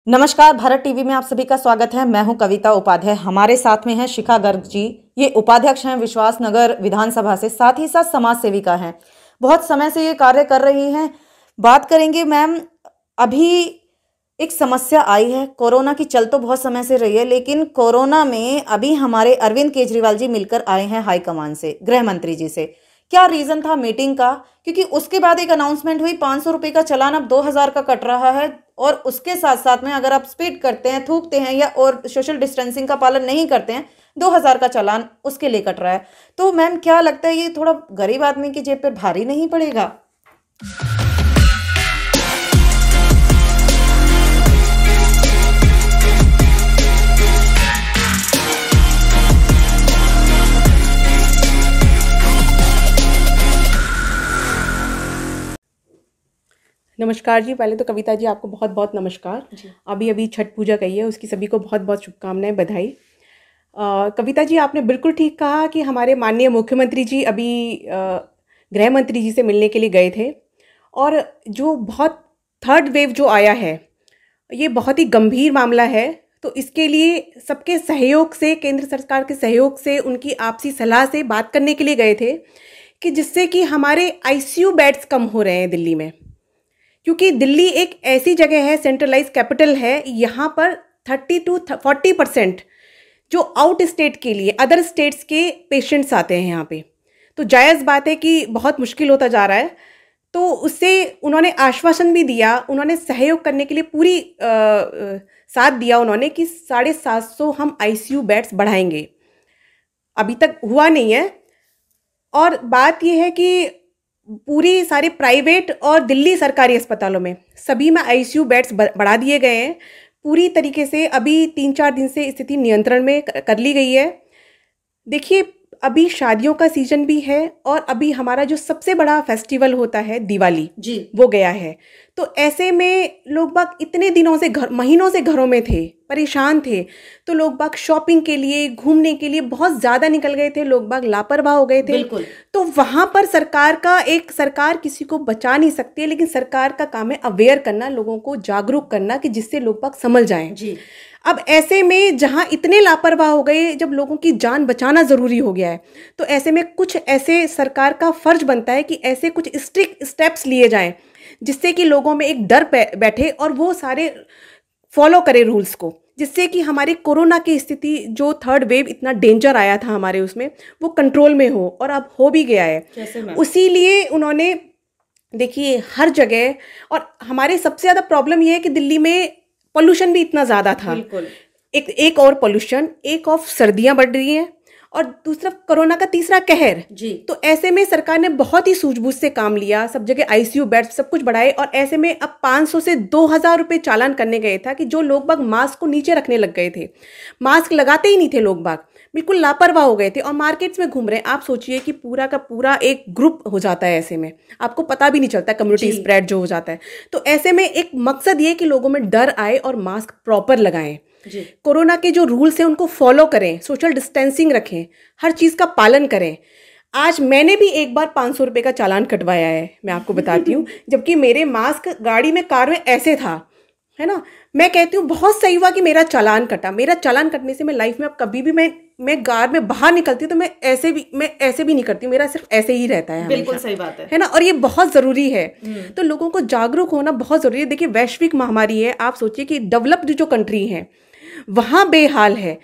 नमस्कार, भारत टीवी में आप सभी का स्वागत है। मैं हूं कविता उपाध्याय। हमारे साथ में हैं शिखा गर्ग जी। ये उपाध्यक्ष हैं विश्वास नगर विधानसभा से, साथ ही साथ समाज सेविका हैं। बहुत समय से ये कार्य कर रही हैं। बात करेंगे मैम, अभी एक समस्या आई है। कोरोना की चल तो बहुत समय से रही है, लेकिन कोरोना में अभी हमारे अरविंद केजरीवाल जी मिलकर आए हैं हाईकमान से, गृह मंत्री जी से। क्या रीजन था मीटिंग का? क्योंकि उसके बाद एक अनाउंसमेंट हुई, 500 रुपये का चालान अब 2000 का कट रहा है, और उसके साथ साथ में अगर आप स्पीड करते हैं, थूकते हैं या और सोशल डिस्टेंसिंग का पालन नहीं करते हैं, 2000 का चालान उसके लिए कट रहा है। तो मैम क्या लगता है, ये थोड़ा गरीब आदमी की जेब पर भारी नहीं पड़ेगा? नमस्कार जी। पहले तो कविता जी आपको बहुत बहुत नमस्कार। अभी अभी छठ पूजा गई है, उसकी सभी को बहुत बहुत शुभकामनाएं, बधाई। कविता जी, आपने बिल्कुल ठीक कहा कि हमारे माननीय मुख्यमंत्री जी अभी गृह मंत्री जी से मिलने के लिए गए थे, और जो बहुत थर्ड वेव जो आया है, ये बहुत ही गंभीर मामला है। तो इसके लिए सबके सहयोग से, केंद्र सरकार के सहयोग से, उनकी आपसी सलाह से बात करने के लिए गए थे कि जिससे कि हमारे आईसीयू बेड्स कम हो रहे हैं दिल्ली में। क्योंकि दिल्ली एक ऐसी जगह है, सेंट्रलाइज कैपिटल है, यहाँ पर 30 to 40% जो आउट स्टेट के लिए, अदर स्टेट्स के पेशेंट्स आते हैं यहाँ पे। तो जायज़ बात है कि बहुत मुश्किल होता जा रहा है। तो उससे उन्होंने आश्वासन भी दिया, उन्होंने सहयोग करने के लिए पूरी साथ दिया उन्होंने कि 750 हम आईसीयू बेड्स बढ़ाएंगे। अभी तक हुआ नहीं है। और बात यह है कि पूरी सारे प्राइवेट और दिल्ली सरकारी अस्पतालों में सभी में आईसीयू बेड्स बढ़ा दिए गए हैं पूरी तरीके से। अभी 3-4 दिन से स्थिति नियंत्रण में कर ली गई है। देखिए, अभी शादियों का सीजन भी है, और अभी हमारा जो सबसे बड़ा फेस्टिवल होता है दिवाली जी, वो गया है। तो ऐसे में लोग बाग इतने दिनों से, महीनों से घरों में थे, परेशान थे। तो लोग बाग शॉपिंग के लिए, घूमने के लिए बहुत ज़्यादा निकल गए थे, लोग बाग लापरवाह हो गए थे। तो वहाँ पर सरकार किसी को बचा नहीं सकती है, लेकिन सरकार का काम है अवेयर करना, लोगों को जागरूक करना, कि जिससे लोग बाग समझ जाएं जी। अब ऐसे में जहाँ इतने लापरवाह हो गए, जब लोगों की जान बचाना ज़रूरी हो गया है, तो ऐसे में कुछ ऐसे सरकार का फ़र्ज बनता है कि ऐसे कुछ स्ट्रिक्ट स्टेप्स लिए जाएं, जिससे कि लोगों में एक डर बैठे और वो सारे फॉलो करें रूल्स को, जिससे कि हमारी कोरोना की स्थिति, जो थर्ड वेव इतना डेंजर आया था हमारे उसमें, वो कंट्रोल में हो, और अब हो भी गया है। उसी लिए उन्होंने, देखिए, हर जगह, और हमारे सबसे ज़्यादा प्रॉब्लम ये है कि दिल्ली में पोल्यूशन भी इतना ज़्यादा था। एक और पोल्यूशन, एक ऑफ सर्दियाँ बढ़ रही हैं, और दूसरा कोरोना का तीसरा कहर जी। तो ऐसे में सरकार ने बहुत ही सूझबूझ से काम लिया, सब जगह आईसीयू बेड सब कुछ बढ़ाए, और ऐसे में अब 500 से 2000 रुपये चालान करने गए था कि जो लोग बाग मास्क को नीचे रखने लग गए थे, मास्क लगाते ही नहीं थे लोग बाग, बिल्कुल लापरवाह हो गए थे और मार्केट्स में घूम रहे हैं। आप सोचिए कि पूरा का पूरा एक ग्रुप हो जाता है, ऐसे में आपको पता भी नहीं चलता, कम्युनिटी स्प्रेड जो हो जाता है। तो ऐसे में एक मकसद ये कि लोगों में डर आए और मास्क प्रॉपर लगाएं, कोरोना के जो रूल्स हैं उनको फॉलो करें, सोशल डिस्टेंसिंग रखें, हर चीज़ का पालन करें। आज मैंने भी एक बार 500 रुपये का चालान कटवाया है, मैं आपको बताती हूँ। जबकि मेरे मास्क गाड़ी में, कार में ऐसे था, है ना। मैं कहती हूँ बहुत सही हुआ कि मेरा चालान कटा। मेरा चालान कटने से मैं लाइफ में अब कभी भी मैं कार में बाहर निकलती हूँ तो मैं ऐसे भी नहीं करती हूँ, मेरा सिर्फ ऐसे ही रहता है। बिल्कुल सही बात है ना। और ये बहुत ज़रूरी है। तो लोगों को जागरूक होना बहुत ज़रूरी है। देखिए, वैश्विक महामारी है। आप सोचिए कि डेवलप्ड जो कंट्री है वहाँ बेहाल है,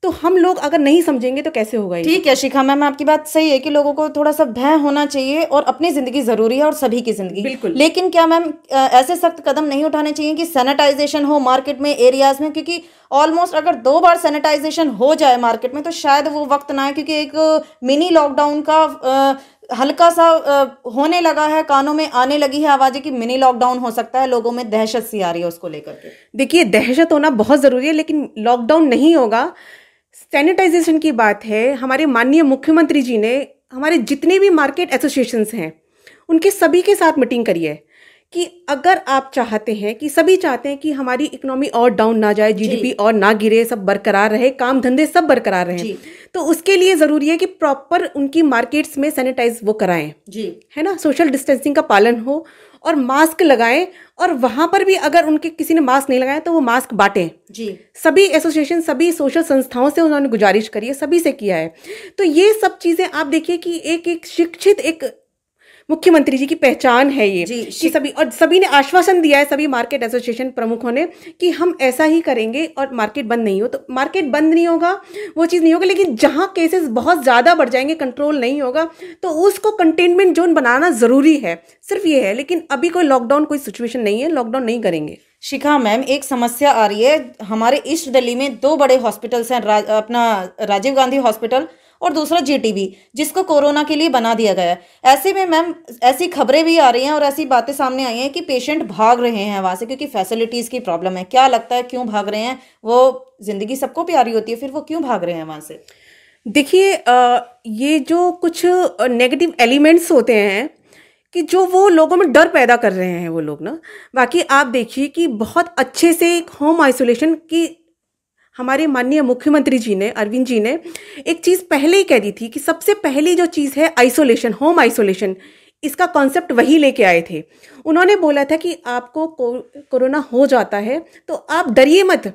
तो हम लोग अगर नहीं समझेंगे तो कैसे होगा। ठीक है शिखा मैम, आपकी बात सही है कि लोगों को थोड़ा सा भय होना चाहिए, और अपनी जिंदगी जरूरी है और सभी की जिंदगी। बिल्कुल। लेकिन क्या मैम ऐसे सख्त कदम नहीं उठाने चाहिए कि सैनिटाइजेशन हो मार्केट में, एरियाज में? क्योंकि ऑलमोस्ट अगर 2 बार सैनिटाइजेशन हो जाए मार्केट में तो शायद वो वक्त ना आए, क्योंकि एक मिनी लॉकडाउन का हल्का सा होने लगा है, कानों में आने लगी है आवाजें कि मिनी लॉकडाउन हो सकता है। लोगों में दहशत सी आ रही है उसको लेकर के। देखिए, दहशत होना बहुत जरूरी है, लेकिन लॉकडाउन नहीं होगा। सैनिटाइजेशन की बात है, हमारे माननीय मुख्यमंत्री जी ने हमारे जितने भी मार्केट एसोसिएशंस हैं उनके सभी के साथ मीटिंग करी है कि अगर आप चाहते हैं, कि सभी चाहते हैं कि हमारी इकोनॉमी और डाउन ना जाए, जीडीपी और ना गिरे, सब बरकरार रहे, काम धंधे सब बरकरार रहे, तो उसके लिए ज़रूरी है कि प्रॉपर उनकी मार्केट्स में सैनिटाइज वो कराएं जी, है ना, सोशल डिस्टेंसिंग का पालन हो, और मास्क लगाएं, और वहां पर भी अगर उनके किसी ने मास्क नहीं लगाया तो वो मास्क बांटें जी। सभी एसोसिएशन, सभी सोशल संस्थाओं से उन्होंने गुजारिश करी है, सभी से किया है। तो ये सब चीजें आप देखिए कि एक शिक्षित एक मुख्यमंत्री जी की पहचान है ये जी, कि सभी ने आश्वासन दिया है, सभी मार्केट एसोसिएशन प्रमुखों ने, कि हम ऐसा ही करेंगे और मार्केट बंद नहीं हो। तो मार्केट बंद नहीं होगा, वो चीज़ नहीं होगा, लेकिन जहां केसेस बहुत ज़्यादा बढ़ जाएंगे, कंट्रोल नहीं होगा, तो उसको कंटेनमेंट जोन बनाना ज़रूरी है, सिर्फ ये है। लेकिन अभी कोई लॉकडाउन, कोई सिचुएशन नहीं है, लॉकडाउन नहीं करेंगे। शिखा मैम, एक समस्या आ रही है हमारे ईस्ट दिल्ली में, 2 बड़े हॉस्पिटल्स हैं, अपना राजीव गांधी हॉस्पिटल और दूसरा जीटीबी, जिसको कोरोना के लिए बना दिया गया है। ऐसे में मैम ऐसी खबरें भी आ रही हैं और ऐसी बातें सामने आई हैं कि पेशेंट भाग रहे हैं वहां से क्योंकि फैसिलिटीज की प्रॉब्लम है। क्या लगता है क्यों भाग रहे हैं? वो जिंदगी सबको प्यारी होती है, फिर वो क्यों भाग रहे हैं वहां से? देखिए, ये जो कुछ नेगेटिव एलिमेंट्स होते हैं कि जो वो लोगों में डर पैदा कर रहे हैं वो लोग ना, बाकी आप देखिए कि बहुत अच्छे से होम आइसोलेशन की हमारे माननीय मुख्यमंत्री जी ने, अरविंद जी ने एक चीज़ पहले ही कह दी थी कि सबसे पहली जो चीज़ है आइसोलेशन, होम आइसोलेशन, इसका कॉन्सेप्ट वही लेके आए थे। उन्होंने बोला था कि आपको कोरोना हो जाता है तो आप डरिए मत,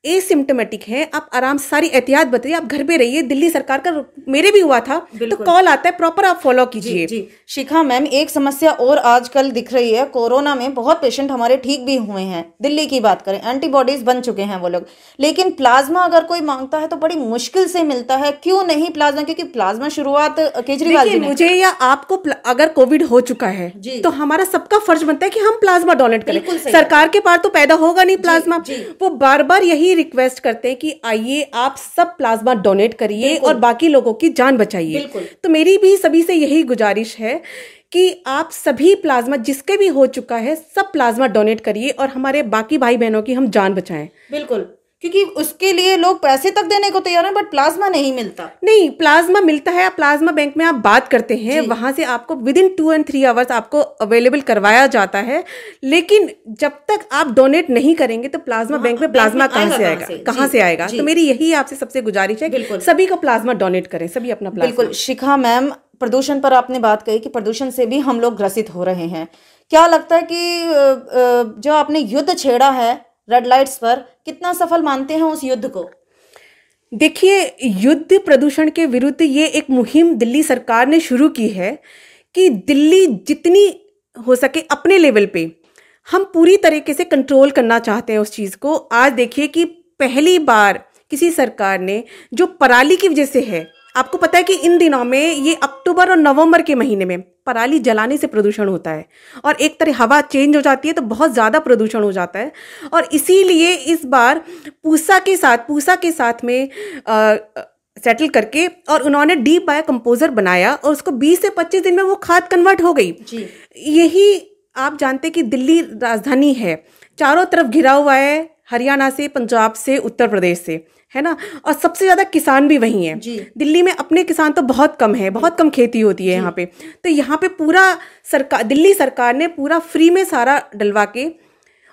एसिम्टोमेटिक है, आप आराम से सारी एहतियात बताइए, आप घर पे रहिए। दिल्ली सरकार का मेरे भी हुआ था, तो कॉल आता है, प्रॉपर आप फॉलो कीजिए। जी। शिखा मैम, एक समस्या और आजकल दिख रही है, कोरोना में बहुत पेशेंट हमारे ठीक भी हुए हैं। दिल्ली की बात करें, एंटीबॉडीज बन चुके हैं वो लोग, लेकिन प्लाज्मा अगर कोई मांगता है तो बड़ी मुश्किल से मिलता है। क्यों नहीं प्लाज्मा? क्योंकि प्लाज्मा शुरुआत केजरीवाल जी ने, मुझे या आपको अगर कोविड हो चुका है तो हमारा सबका फर्ज बनता है कि हम प्लाज्मा डोनेट करें। सरकार के पास तो पैदा होगा नहीं प्लाज्मा। वो बार बार यही रिक्वेस्ट करते हैं कि आइए आप सब प्लाज्मा डोनेट करिए और बाकी लोगों की जान बचाइए। तो मेरी भी सभी से यही गुजारिश है कि आप सभी प्लाज्मा, जिसके भी हो चुका है, सब प्लाज्मा डोनेट करिए और हमारे बाकी भाई बहनों की हम जान बचाएं। बिल्कुल, क्योंकि उसके लिए लोग पैसे तक देने को तैयार हैं, बट प्लाज्मा नहीं मिलता। नहीं, प्लाज्मा मिलता है। आप प्लाज्मा बैंक में आप बात करते हैं, वहां से आपको विदिन 2 और 3 आवर्स आपको अवेलेबल करवाया जाता है। लेकिन जब तक आप डोनेट नहीं करेंगे तो प्लाज्मा बैंक में प्लाज्मा कहाँ से आएगा? कहाँ से आएगा? तो मेरी यही आपसे सबसे गुजारिश है, सभी को प्लाज्मा डोनेट करें, सभी अपना प्लाज्मा। बिल्कुल। शिखा मैम, प्रदूषण पर आपने बात कही कि प्रदूषण से भी हम लोग ग्रसित हो रहे हैं। क्या लगता है कि जो आपने युद्ध छेड़ा है रेड लाइट्स पर, कितना सफल मानते हैं उस युद्ध को? देखिए, युद्ध प्रदूषण के विरुद्ध ये एक मुहिम दिल्ली सरकार ने शुरू की है कि दिल्ली जितनी हो सके अपने लेवल पे हम पूरी तरीके से कंट्रोल करना चाहते हैं उस चीज़ को। आज देखिए कि पहली बार किसी सरकार ने, जो पराली की वजह से है, आपको पता है कि इन दिनों में ये अक्टूबर और नवंबर के महीने में पराली जलाने से प्रदूषण होता है और एक तरह हवा चेंज हो जाती है तो बहुत ज़्यादा प्रदूषण हो जाता है। और इसीलिए इस बार पूसा के साथ में सेटल करके और उन्होंने डीप बायो कंपोजर बनाया और उसको 20 से 25 दिन में वो खाद कन्वर्ट हो गई। यही आप जानते कि दिल्ली राजधानी है, चारों तरफ घिरा हुआ है, हरियाणा से, पंजाब से, उत्तर प्रदेश से, है ना, और सबसे ज्यादा किसान भी वही हैं। दिल्ली में अपने किसान तो बहुत कम है, बहुत कम खेती होती है यहाँ पे। तो यहाँ पे पूरा दिल्ली सरकार ने पूरा फ्री में सारा डलवा के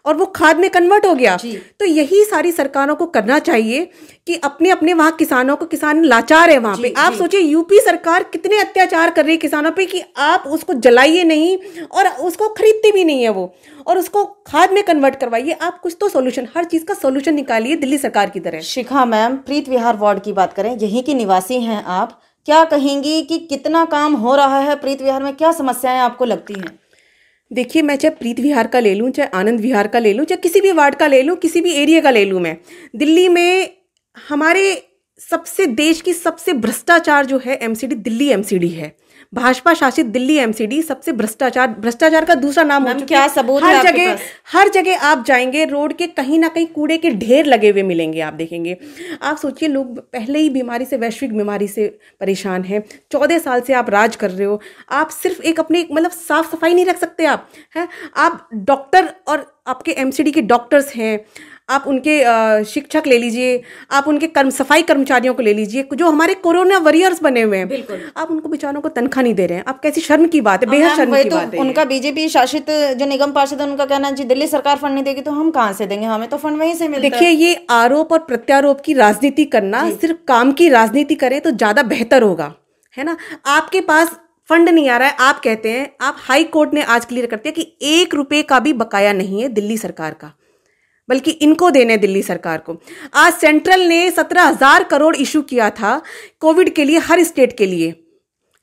और वो खाद में कन्वर्ट हो गया। तो यही सारी सरकारों को करना चाहिए कि अपने अपने वहाँ किसानों को, किसान लाचार है वहाँ पे। आप सोचिए यूपी सरकार कितने अत्याचार कर रही है किसानों पे कि आप उसको जलाइए नहीं और उसको खरीदती भी नहीं है वो, और उसको खाद में कन्वर्ट करवाइए। आप कुछ तो सोल्यूशन, हर चीज का सोल्यूशन निकालिए दिल्ली सरकार की तरह। शिखा मैम, प्रीत विहार वार्ड की बात करें, यहीं की निवासी हैं आप, क्या कहेंगी कि कितना काम हो रहा है प्रीत विहार में? क्या समस्याएं आपको लगती हैं? देखिए, मैं चाहे प्रीत विहार का ले लूँ, चाहे आनंद विहार का ले लूँ, चाहे किसी भी वार्ड का ले लूँ, किसी भी एरिया का ले लूँ, मैं दिल्ली में हमारे सबसे देश की सबसे भ्रष्टाचार जो है एमसीडी, दिल्ली एमसीडी है। भाजपा शासित दिल्ली एमसीडी सबसे भ्रष्टाचार का दूसरा नाम हो चुका है। क्या सबूत है? हर जगह आप जाएंगे, रोड के कहीं ना कहीं कूड़े के ढेर लगे हुए मिलेंगे, आप देखेंगे। आप सोचिए, लोग पहले ही बीमारी से, वैश्विक बीमारी से परेशान हैं। 14 साल से आप राज कर रहे हो, आप सिर्फ एक अपने मतलब साफ सफाई नहीं रख सकते आप, हैं? आप डॉक्टर और आपके एमसीडी के डॉक्टर्स हैं, आप उनके शिक्षक ले लीजिए, आप उनके सफाई कर्मचारियों को ले लीजिए जो हमारे कोरोना वॉरियर्स बने हुए हैं, आप उनको बेचारों को तनख्वाह नहीं दे रहे हैं। आप कैसी शर्म की बात है, बेहद शर्म की बात है। उनका बीजेपी शासित जो निगम पार्षद है, उनका कहना है जी दिल्ली सरकार फंड नहीं देगी तो हम कहाँ से देंगे, हमें तो फंड वहीं से मिलता है। देखिए, ये आरोप और प्रत्यारोप की राजनीति करना, सिर्फ काम की राजनीति करें तो ज्यादा बेहतर होगा, है ना। आपके पास फंड नहीं आ रहा है, आप कहते हैं, आप हाई कोर्ट ने आज क्लियर कर दिया कि 1 रुपए का भी बकाया नहीं है दिल्ली सरकार का, बल्कि इनको देने दिल्ली सरकार को। आज सेंट्रल ने 17,000 करोड़ इशू किया था कोविड के लिए, हर स्टेट के लिए,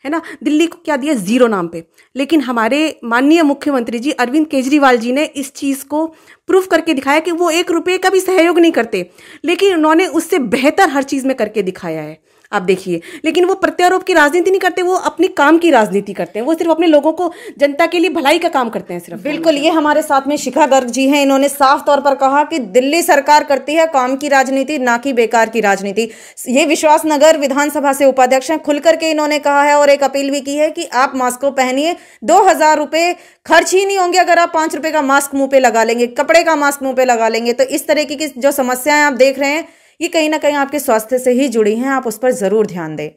है ना। दिल्ली को क्या दिया? 0 नाम पे। लेकिन हमारे माननीय मुख्यमंत्री जी अरविंद केजरीवाल जी ने इस चीज़ को प्रूफ करके दिखाया कि वो 1 रुपए का भी सहयोग नहीं करते, लेकिन उन्होंने उससे बेहतर हर चीज़ में करके दिखाया है। आप देखिए, लेकिन वो प्रत्यारोप की राजनीति नहीं करते, वो अपनी काम की राजनीति करते हैं। वो सिर्फ अपने लोगों को, जनता के लिए भलाई का काम करते हैं सिर्फ। बिल्कुल, ये हमारे साथ में शिखा गर्ग जी हैं। इन्होंने साफ तौर पर कहा कि दिल्ली सरकार करती है काम की राजनीति, ना कि बेकार की राजनीति। ये विश्वासनगर विधानसभा से उपाध्यक्ष हैं, खुल करके इन्होंने कहा है और एक अपील भी की है कि आप मास्क को पहनिए। 2,000 रुपए खर्च ही नहीं होंगे अगर आप 5 रुपए का मास्क मुंह पे लगा लेंगे, कपड़े का मास्क मुंह पे लगा लेंगे। तो इस तरीके की जो समस्याएं आप देख रहे हैं, ये कहीं ना कहीं आपके स्वास्थ्य से ही जुड़ी हैं, आप उस पर जरूर ध्यान दें।